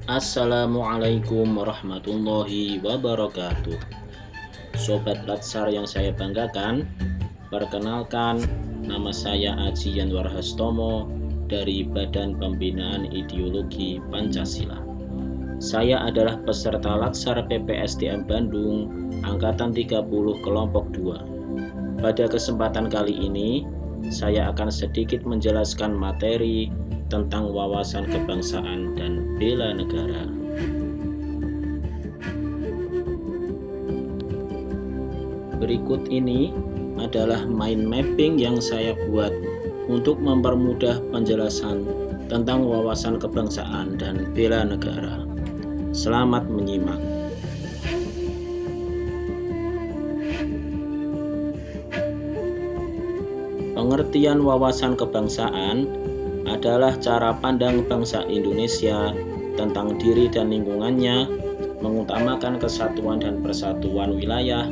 Assalamualaikum warahmatullahi wabarakatuh. Sobat Latsar yang saya banggakan, perkenalkan, nama saya Aji Yanwar Hastomo dari Badan Pembinaan Ideologi Pancasila. Saya adalah peserta Latsar PPSDM Bandung Angkatan 30 Kelompok 2. Pada kesempatan kali ini, saya akan sedikit menjelaskan materi tentang wawasan kebangsaan dan bela negara. Berikut ini adalah mind mapping yang saya buat untuk mempermudah penjelasan tentang wawasan kebangsaan dan bela negara. Selamat menyimak. Pengertian wawasan kebangsaan adalah cara pandang bangsa Indonesia tentang diri dan lingkungannya, mengutamakan kesatuan dan persatuan wilayah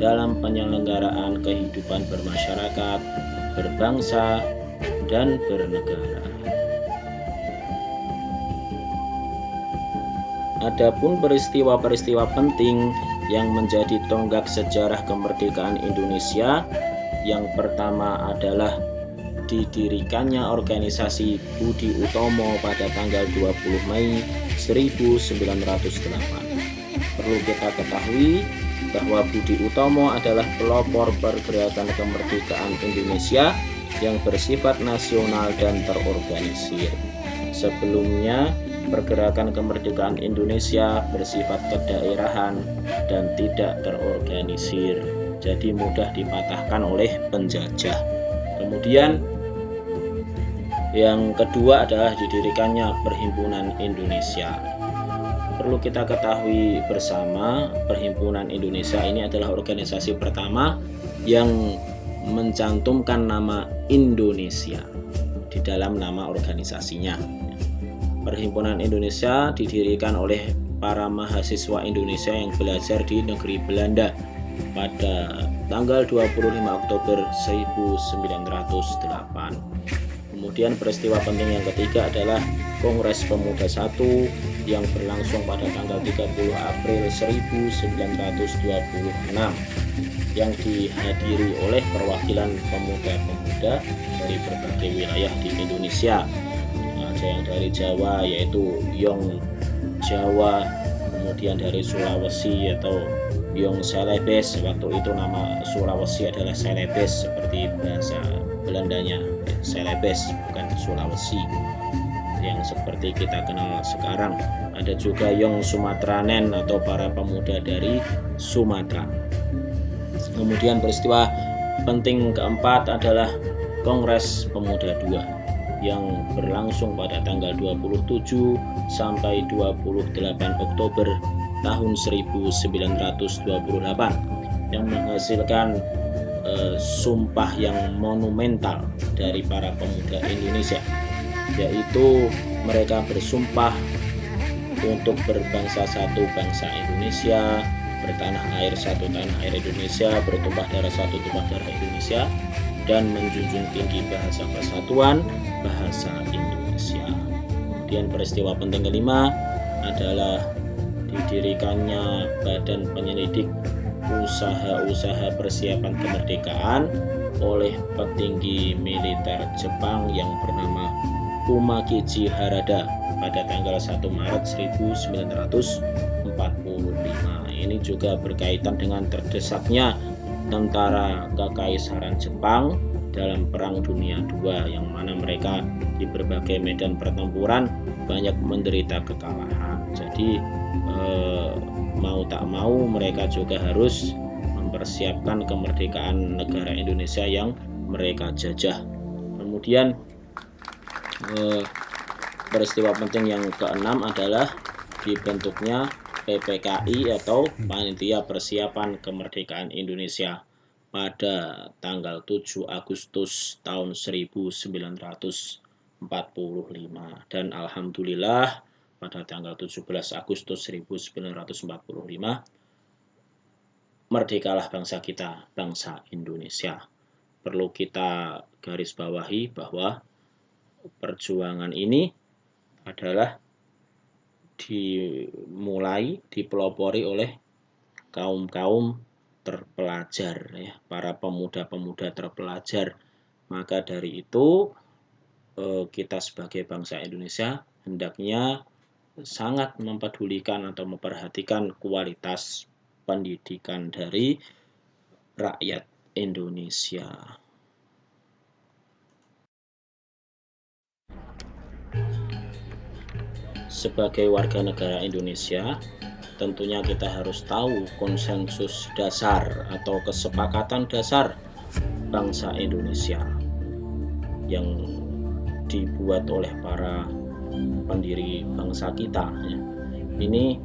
dalam penyelenggaraan kehidupan bermasyarakat, berbangsa, dan bernegara. Adapun peristiwa-peristiwa penting yang menjadi tonggak sejarah kemerdekaan Indonesia, yang pertama adalah didirikannya organisasi Budi Utomo pada tanggal 20 Mei 1908. Perlu kita ketahui bahwa Budi Utomo adalah pelopor pergerakan kemerdekaan Indonesia yang bersifat nasional dan terorganisir. Sebelumnya, pergerakan kemerdekaan Indonesia bersifat kedaerahan dan tidak terorganisir, jadi mudah dipatahkan oleh penjajah. Kemudian yang kedua adalah didirikannya Perhimpunan Indonesia. Perlu kita ketahui bersama, Perhimpunan Indonesia ini adalah organisasi pertama yang mencantumkan nama Indonesia di dalam nama organisasinya. Perhimpunan Indonesia didirikan oleh para mahasiswa Indonesia yang belajar di negeri Belanda pada tanggal 25 Oktober 1908. Kemudian peristiwa penting yang ketiga adalah Kongres Pemuda 1 yang berlangsung pada tanggal 30 April 1926 yang dihadiri oleh perwakilan pemuda-pemuda dari berbagai wilayah di Indonesia. Ada yang dari Jawa yaitu Yong Jawa, kemudian dari Sulawesi atau Yong Celebes, waktu itu nama Sulawesi adalah Celebes seperti bahasa Belandanya, Celebes bukan Sulawesi yang seperti kita kenal sekarang. Ada juga Yong Sumatranen atau para pemuda dari Sumatera. Kemudian peristiwa penting keempat adalah Kongres Pemuda 2 yang berlangsung pada tanggal 27 sampai 28 Oktober tahun 1928 yang menghasilkan sumpah yang monumental dari para pemuda Indonesia, yaitu mereka bersumpah untuk berbangsa satu bangsa Indonesia, bertanah air satu tanah air Indonesia, bertumpah darah satu tumpah darah Indonesia, dan menjunjung tinggi bahasa persatuan bahasa Indonesia. Kemudian peristiwa penting kelima adalah didirikannya Badan Penyelidik Usaha-usaha Persiapan Kemerdekaan oleh petinggi militer Jepang yang bernama Umakichi Harada pada tanggal 1 Maret 1945. Ini juga berkaitan dengan terdesaknya tentara Kekaisaran Jepang dalam Perang Dunia II, yang mana mereka di berbagai medan pertempuran banyak menderita kekalahan. Jadi mau tak mau mereka juga harus mempersiapkan kemerdekaan negara Indonesia yang mereka jajah. Kemudian peristiwa penting yang keenam adalah dibentuknya PPKI atau Panitia Persiapan Kemerdekaan Indonesia pada tanggal 7 Agustus tahun 1945, dan alhamdulillah pada tanggal 17 Agustus 1945 merdekalah bangsa kita, bangsa Indonesia. Perlu kita garis bawahi bahwa perjuangan ini adalah dimulai dipelopori oleh kaum-kaum terpelajar ya, para pemuda-pemuda terpelajar. Maka dari itu kita sebagai bangsa Indonesia hendaknya sangat mempedulikan atau memperhatikan kualitas pendidikan dari rakyat Indonesia. Sebagai warga negara Indonesia, tentunya kita harus tahu konsensus dasar atau kesepakatan dasar bangsa Indonesia yang dibuat oleh para pendiri bangsa kita. Ini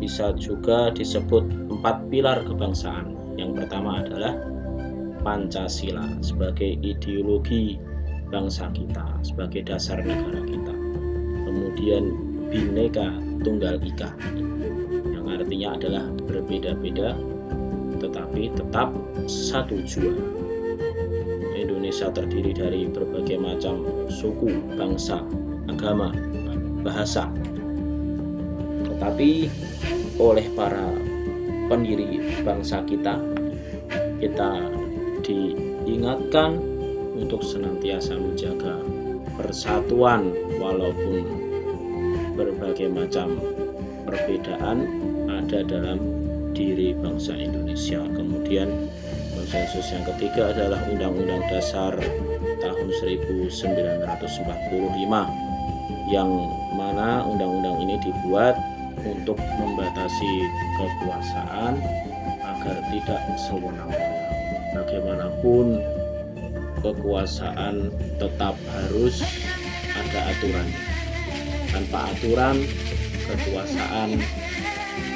bisa juga disebut 4 pilar kebangsaan. Yang pertama adalah Pancasila sebagai ideologi bangsa kita, sebagai dasar negara kita. Kemudian Bhinneka Tunggal Ika, yang artinya adalah berbeda-beda tetapi tetap satu jua. Indonesia terdiri dari berbagai macam suku, bangsa, agama, bahasa. Tetapi oleh para pendiri bangsa kita diingatkan untuk senantiasa menjaga persatuan walaupun berbagai macam perbedaan ada dalam diri bangsa Indonesia. Kemudian konsensus yang ketiga adalah Undang-Undang Dasar tahun 1945, yang mana undang-undang ini dibuat untuk membatasi kekuasaan agar tidak sewenang-wenang. Bagaimanapun kekuasaan tetap harus ada aturannya. Tanpa aturan, kekuasaan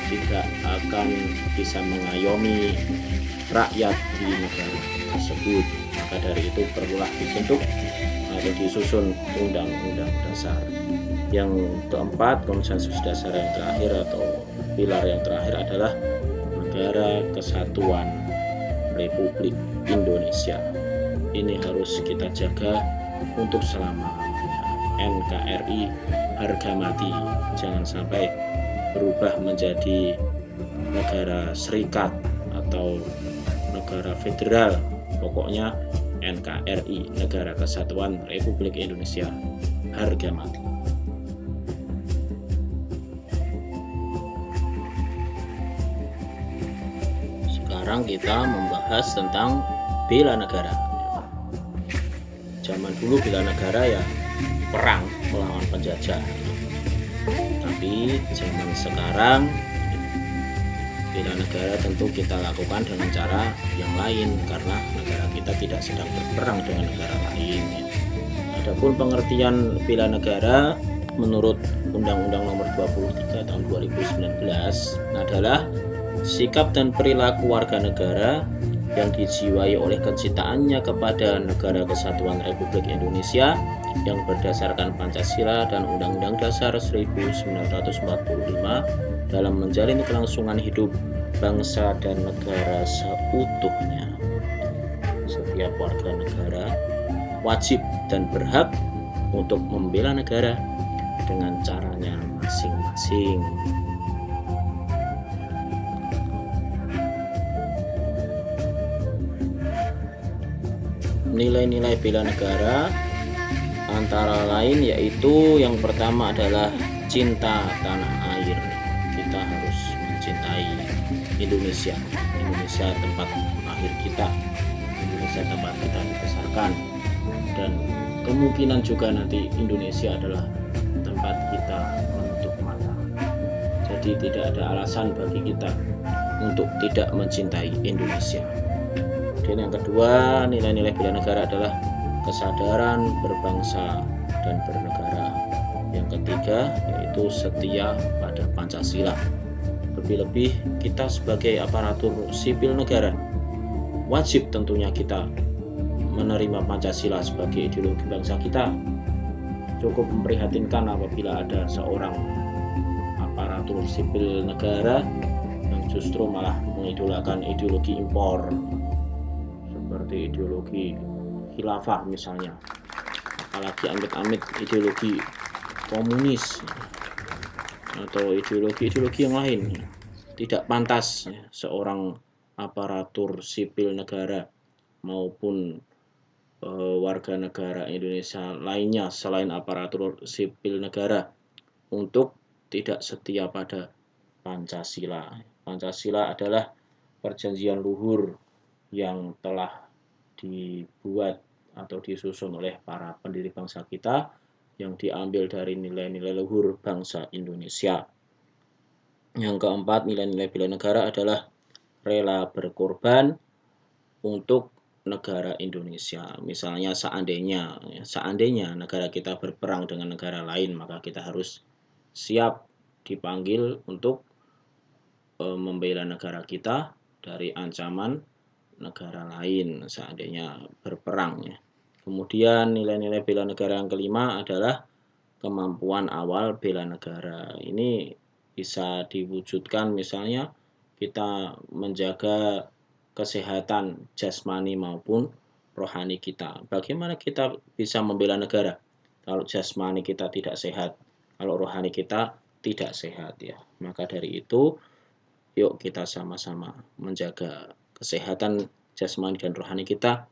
tidak akan bisa mengayomi rakyat di negara tersebut. Maka dari itu perlulah dibentuk atau disusun undang-undang dasar. Yang keempat, konsensus dasar yang terakhir atau pilar yang terakhir adalah Negara Kesatuan Republik Indonesia. Ini harus kita jaga untuk selamanya. NKRI harga mati, jangan sampai berubah menjadi negara serikat atau negara federal. Pokoknya NKRI, Negara Kesatuan Republik Indonesia, harga mati. Sekarang kita membahas tentang bela negara. Zaman dulu bela negara ya perang melawan penjajah. Tapi zaman sekarang bela negara tentu kita lakukan dengan cara yang lain karena negara kita tidak sedang berperang dengan negara lain. Adapun pengertian bela negara menurut Undang-Undang Nomor 23 Tahun 2019 adalah sikap dan perilaku warga negara yang dijiwai oleh kecintaannya kepada Negara Kesatuan Republik Indonesia yang berdasarkan Pancasila dan Undang-Undang Dasar 1945 dalam menjalin kelangsungan hidup bangsa dan negara seutuhnya. Setiap warga negara wajib dan berhak untuk membela negara dengan caranya masing-masing. Nilai-nilai bela negara antara lain yaitu yang pertama adalah cinta tanah air. Kita harus mencintai Indonesia. Indonesia tempat lahir kita, Indonesia tempat kita dibesarkan, dan kemungkinan juga nanti Indonesia adalah tempat kita menutup mata. Jadi tidak ada alasan bagi kita untuk tidak mencintai Indonesia. Dan yang kedua, nilai-nilai bela negara adalah kesadaran berbangsa dan bernegara. Yang ketiga yaitu setia pada Pancasila. Lebih-lebih kita sebagai aparatur sipil negara wajib tentunya kita menerima Pancasila sebagai ideologi bangsa kita. Cukup memprihatinkan apabila ada seorang aparatur sipil negara yang justru malah mengidolakan ideologi impor seperti ideologi khilafah misalnya, apalagi amit-amit ideologi komunis. atau ideologi-ideologi yang lain. Tidak pantas seorang aparatur sipil negara maupun warga negara Indonesia lainnya selain aparatur sipil negara untuk tidak setia pada Pancasila. Pancasila adalah perjanjian luhur yang telah dibuat atau disusun oleh para pendiri bangsa kita, yang diambil dari nilai-nilai luhur bangsa Indonesia. Yang keempat, nilai-nilai bela negara adalah rela berkorban untuk negara Indonesia. Misalnya seandainya negara kita berperang dengan negara lain, maka kita harus siap dipanggil untuk membela negara kita dari ancaman negara lain seandainya berperang. Kemudian nilai-nilai bela negara yang kelima adalah kemampuan awal bela negara. Ini bisa diwujudkan misalnya kita menjaga kesehatan jasmani maupun rohani kita. Bagaimana kita bisa membela negara kalau jasmani kita tidak sehat, kalau rohani kita tidak sehat ya. Maka dari itu yuk kita sama-sama menjaga kesehatan jasmani dan rohani kita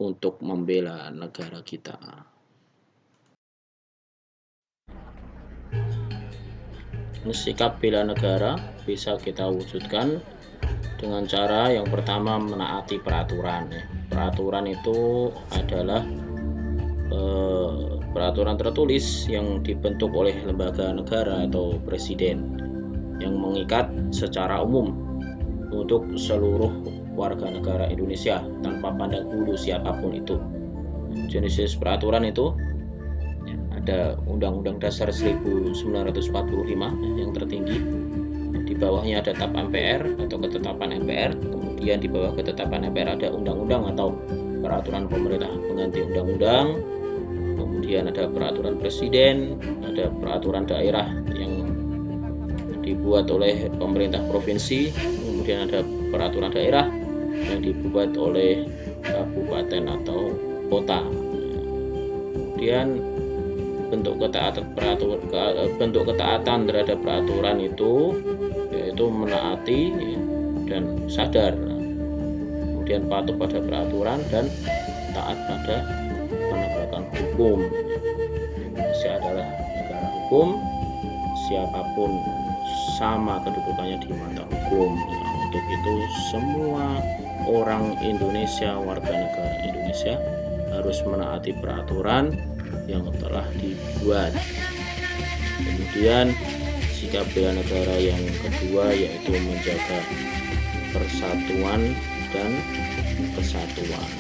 untuk membela negara kita. Sikap bela negara bisa kita wujudkan dengan cara yang pertama menaati peraturan. Peraturan itu adalah peraturan tertulis yang dibentuk oleh lembaga negara atau presiden yang mengikat secara umum untuk seluruh warga negara Indonesia tanpa pandang bulu siapapun itu. Jenis peraturan itu ada Undang-Undang Dasar 1945 yang tertinggi, di bawahnya ada TAP MPR atau ketetapan MPR, kemudian di bawah ketetapan MPR ada undang-undang atau peraturan pemerintah pengganti undang-undang, kemudian ada peraturan presiden, ada peraturan daerah yang dibuat oleh pemerintah provinsi, kemudian ada peraturan daerah yang dibuat oleh kabupaten atau kota. Kemudian bentuk ketaatan terhadap peraturan itu yaitu menaati dan sadar, kemudian patuh pada peraturan dan taat pada penegakan hukum. Indonesia adalah negara hukum, siapapun sama kedudukannya di mata hukum. Untuk itu semua orang Indonesia, warga negara Indonesia harus menaati peraturan yang telah dibuat. Kemudian sikap bela negara yang kedua yaitu menjaga persatuan dan kesatuan.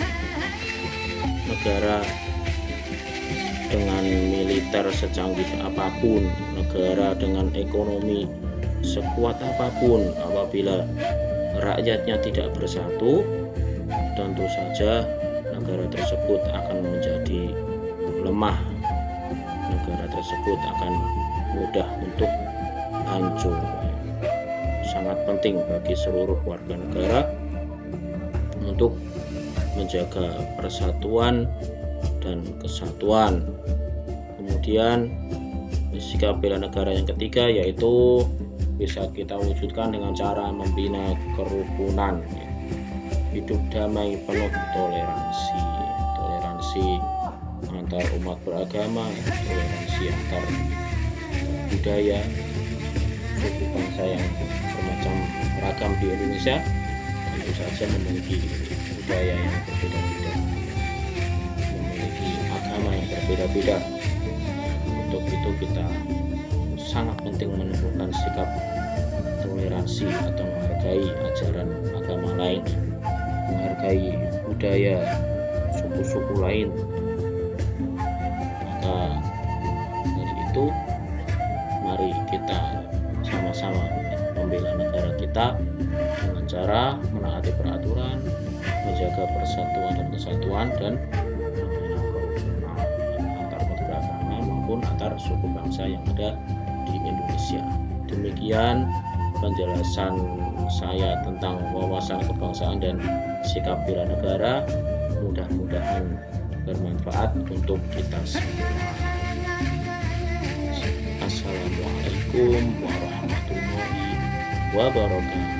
Negara dengan militer secanggih apapun, negara dengan ekonomi sekuat apapun, apabila rakyatnya tidak bersatu, tentu saja negara tersebut akan menjadi lemah. Negara tersebut akan mudah untuk hancur. Sangat penting bagi seluruh warga negara untuk menjaga persatuan dan kesatuan. Kemudian sikap bela negara yang ketiga yaitu bisa kita wujudkan dengan cara membina kerukunan, hidup damai penuh toleransi antar umat beragama, toleransi antar budaya, suku bangsa yang bermacam ragam di Indonesia tentu saja memiliki budaya yang berbeda-beda, memiliki agama yang berbeda-beda. Untuk itu kita sangat penting menumbuhkan sikap toleransi atau menghargai ajaran agama lain, menghargai budaya suku-suku lain. Maka dari itu mari kita sama-sama membela negara kita dengan cara menaati peraturan, menjaga persatuan dan kesatuan, dan antar beragama maupun antar suku bangsa yang ada di Indonesia. Demikian penjelasan saya tentang wawasan kebangsaan dan sikap bela negara. Mudah-mudahan bermanfaat untuk kita semua. Assalamualaikum. Assalamualaikum warahmatullahi wabarakatuh.